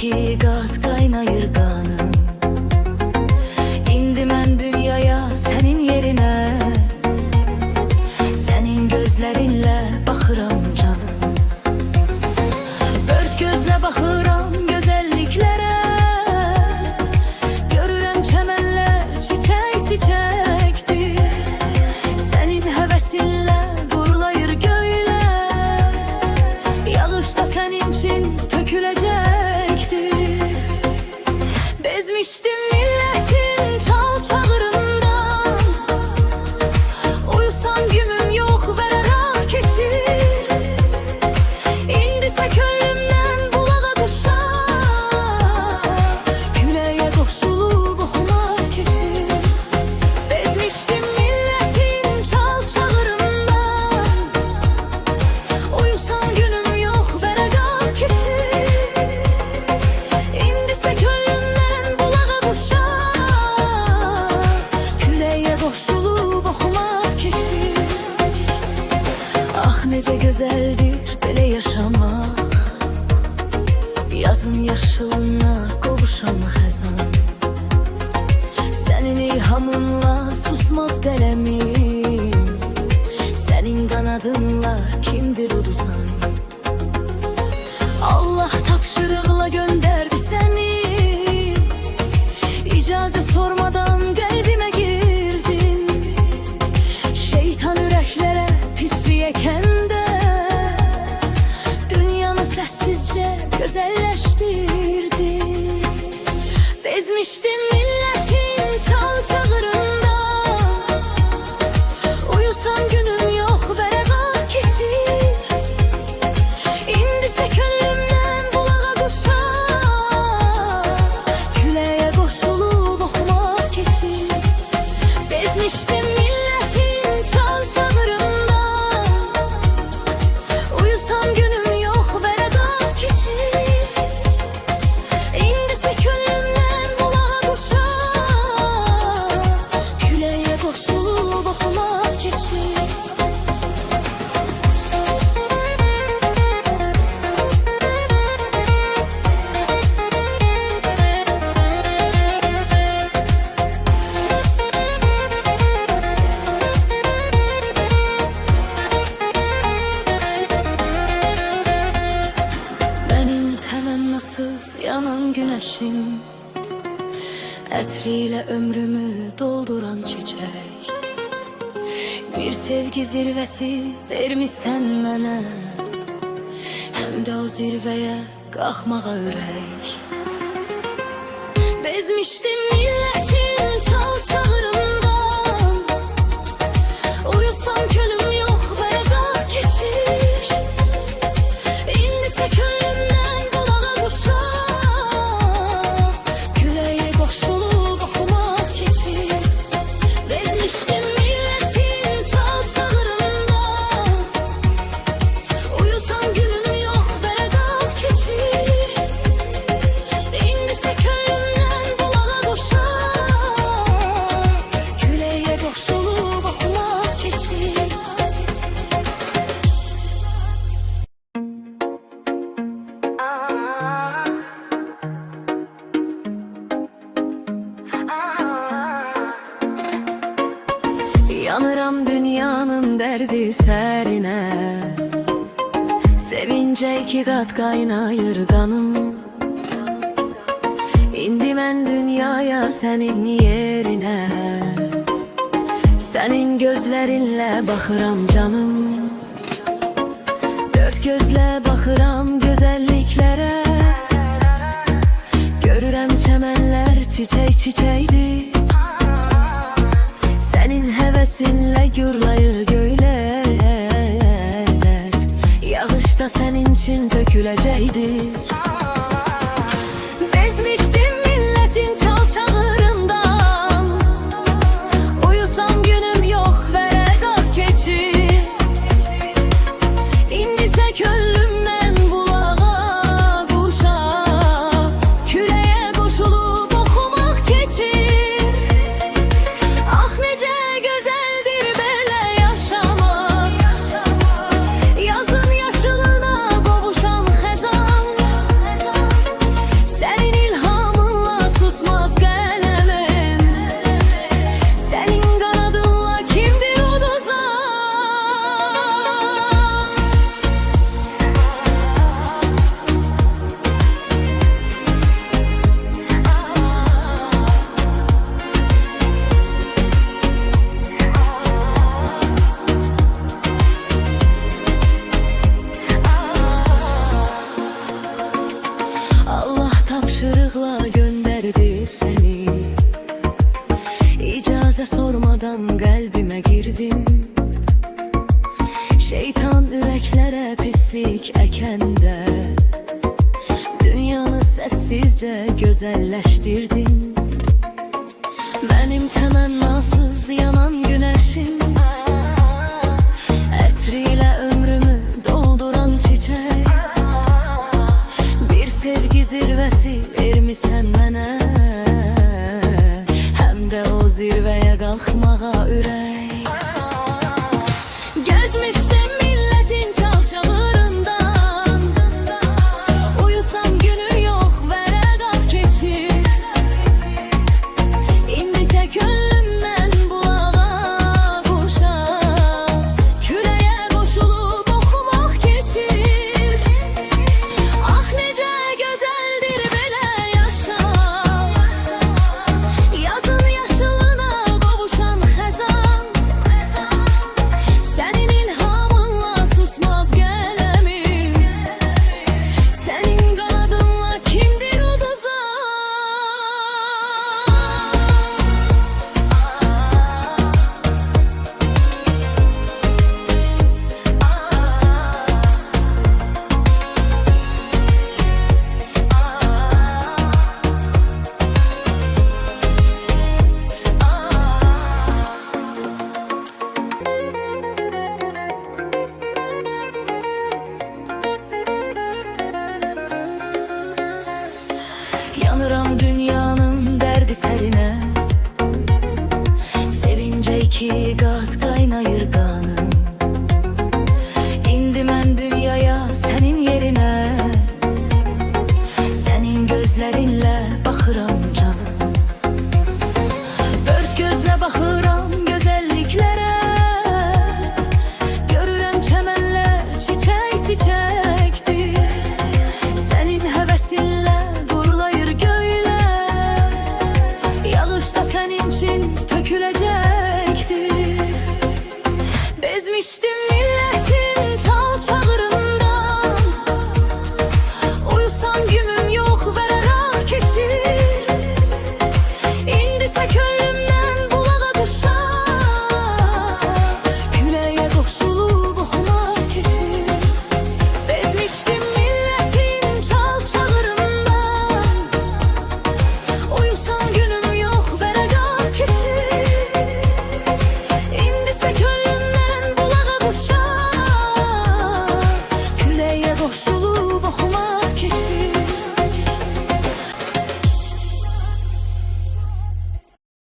iki kat kaynayır kanım. İndi mən dünyaya senin yerine, senin gözlerinle bakıram canım. Dört gözle bakıram güzelliklere, görürəm çəmənlər çiçek çiçektir. Senin hevesinle gurulayır göyler, yağış da senin için tökülecektir. Bezmiştim milletin çal çağırından, uyusan gümüm yok vererek keçir. İndise könlümden bulağa düşer, küleye koşulup oxumak keçir. Bezmiştim milletin çal çağırından, uyusan günüm yok vererek keçir. İndise könlümden bulağa düşer, küleye koşulup oxumak keçir. Ah necə gözəldir belə yaşamaq, yazın yaşılına qovuşan xəzan. Sənin ilhamınla susmaz qələmim, sənin qanadınla kimdir uduzan. Allah tapşırıqla gönderdi seni, icazet sormadan kalbime girdin. Şeytan yüreklere pisliğe kende, dünyanı sessizce güzelleştirdi. Bezmiştim milletin çal çağırından, uyusan günüm yok vererek keçir. İndise könlümden bulağa düşer, küleye koşulup oxumak keçir. Bezmiştim milletin çal çağırından, uyusan günüm yok vererek keçir. İndise könlümden bulağa düşer, küleye koşulup oxumak keçir. Benim temennasız yanan güneşim, ətriyle ömrümü dolduran çiçek. Bir sevgi zirvesi vermişsən mənə, hem de o zirveye qalxmağa ürək. Bezmiştim milletin çal çağırından, uyusam könlüm yok vererek keçir. İndise könlümden bulağa düşer, küleye koşulup oxumak keçir. Bezmiştim milletin çal çağırından, uyusan günüm yok vererek keçir. İndise könlümden bulağa düşer, küleye koşulup oxumak keçir. Yanıram dünyanın derdi serine, sevince iki kat kaynayır kanım. İndi mən dünyaya senin yerine, senin gözlerinle bakıram canım. Dört gözle bakıram güzelliklere, görürəm çəmənlər çiçek çiçekdir. Senin hevesinle gürlayır göyler, yağış da senin için dökülecektir. Bezmiştim milletin çal çağırından, uyusam günüm yok vererek keçir. İndise könlümden bulağa kuşa, küleye koşulup oxumak keçir. Tapşırıqla gönderdi seni. İcazə sormadan qəlbimə girdim. Şeytan ürəklərə pislik əkəndə dünyanı səssizcə gözəlləşdirdin. Mənim təmənnasız yanan günəşim, ətrilə ömrümü dolduran çiçək, bir sevgi zirvəsi vermisən mənə, həm də o zirvəyə qalxmağa ürək. Gezmişdim milletin çalçalarından, uyusam günü yok vərəqat keçir. İndisə könlümdən bulağa quşa, küləyə qoşulub oxumaq keçir. Ah necə gözəldir belə yaşam, yazın yaşılına qovuşan xəzan. Sənin ilhamınla susmaz qələmim, sənin qanadınla kimdir uduzan. Yanıram dünyanın dərdi sərinə, sevincə iki qat qaynayır qanım. İndi mən dünyaya sənin yerinə, sənin gözlərinlə